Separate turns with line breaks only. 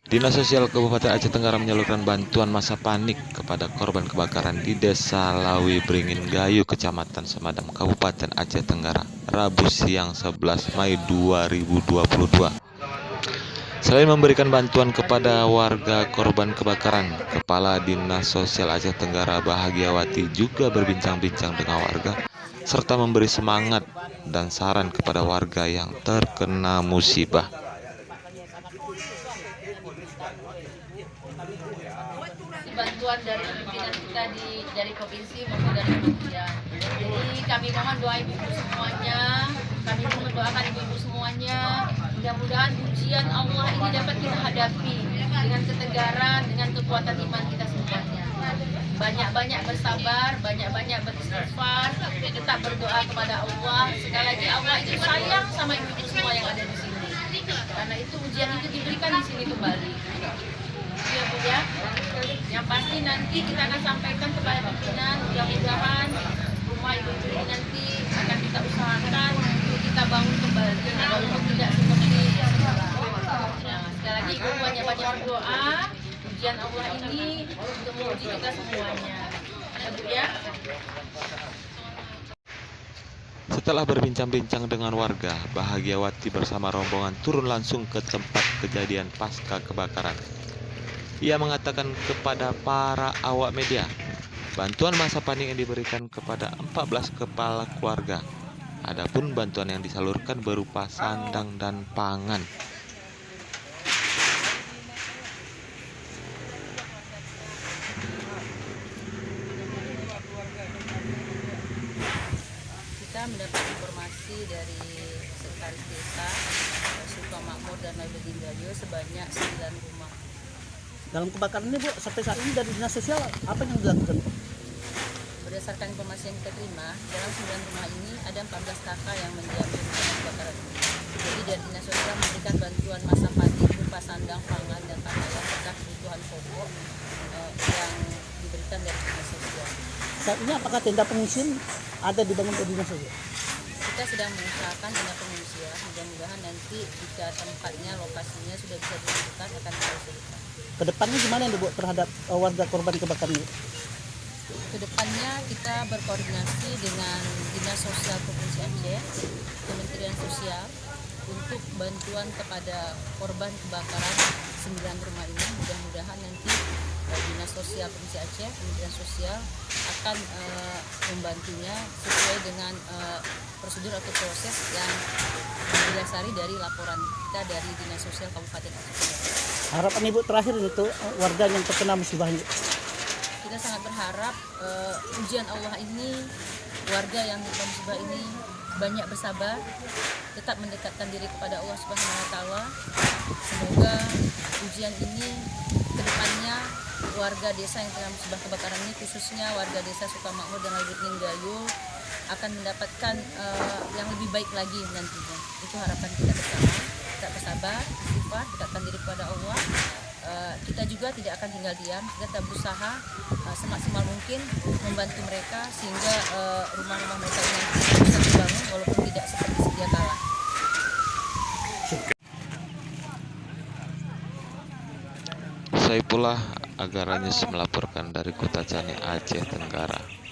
Dinas Sosial Kabupaten Aceh Tenggara menyalurkan bantuan masa panik kepada korban kebakaran di Desa Lawi Beringin Gayo, Kecamatan Semadam, Kabupaten Aceh Tenggara, Rabu siang 11 Mei 2022. Selain memberikan bantuan kepada warga korban kebakaran, Kepala Dinas Sosial Aceh Tenggara Bahagiawati juga berbincang-bincang dengan warga serta memberi semangat dan saran kepada warga yang terkena musibah.
Bantuan dari pimpinan kita dari provinsi maupun dari kementerian. Jadi kami mohon doa ibu-ibu semuanya, kami mohon doakan ibu-ibu semuanya. Mudah-mudahan ujian Allah ini dapat kita hadapi dengan ketegaran, dengan kekuatan iman kita semuanya. Banyak-banyak bersabar, banyak-banyak beristighfar, tetap berdoa kepada Allah. Sekali lagi Allah itu sayang sama ibu-ibu semua yang ada di sini. Karena itu ujian itu diberikan di sini kembali. Ya Bu ya. Yang pasti nanti kita akan sampaikan kepada pimpinan, mudah-mudahan rumah ibu-ibu ini nanti akan kita usahakan untuk kita bangun kembali walaupun tidak seperti semula. Nah, sekali lagi ibu banyak-banyak berdoa, ujian Allah ini untuk menguji kita semuanya. Ya Bu ya.
Setelah berbincang-bincang dengan warga, Bahagiawati bersama rombongan turun langsung ke tempat kejadian pasca kebakaran. Ia mengatakan kepada para awak media, bantuan masa panik yang diberikan kepada 14 kepala keluarga. Adapun bantuan yang disalurkan berupa sandang dan pangan.
Kita mendapat informasi dari Sekretaris Desa Sukamakmur dan Lawi Gayo sebanyak 9 rumah.
Dalam kebakaran ini Bu, sampai saat ini dari Dinas Sosial apa yang dilakukan Bu?
Berdasarkan informasi yang kita terima, dalam 9 rumah ini ada 14 kakak yang mendiami kebakaran ini. Jadi dari Dinas Sosial memberikan bantuan masa panik berupa sandang, pangan, dan pakaian serta kebutuhan pokok yang diberikan dari Dinas Sosial.
Saat ini apakah tenda pengungsian ada dibangun oleh Dinas Sosial?
Kita sedang mengusahakan tenda pengungsian, mudah-mudahan nanti jika tempatnya, lokasinya sudah bisa ditentukan akan kita usulkan.
Kedepannya gimana Bu terhadap warga korban kebakaran ini?
Kedepannya kita berkoordinasi dengan Dinas Sosial Provinsi Aceh, Kementerian Sosial untuk bantuan kepada korban kebakaran 9 rumah ini. Mudah-mudahan nanti Dinas Sosial Provinsi Aceh, Kementerian Sosial akan membantunya sesuai dengan prosedur atau proses yang didasari dari laporan kita dari Dinas Sosial Kabupaten Aceh.
Harapan Ibu terakhir itu warga yang terkena musibah ini.
Kita sangat berharap ujian Allah ini, warga yang terkena musibah ini banyak bersabar, tetap mendekatkan diri kepada Allah Subhanahu wa Ta'ala. Semoga ujian ini kedepannya warga desa yang terkena musibah kebakaran ini, khususnya warga desa Sukamakmur dan Lawi Beringin Gayo, akan mendapatkan yang lebih baik lagi nantinya. Itu harapan kita bersama. Kita bersabar, istighfar, dekatkan diri kepada Allah. Kita juga tidak akan tinggal diam. Kita tetap berusaha semaksimal mungkin membantu mereka sehingga rumah-rumah mereka ini bisa dibangun walaupun tidak seperti sedia kala.
Saifullah Agaranyes melaporkan dari Kota Cani, Aceh Tenggara.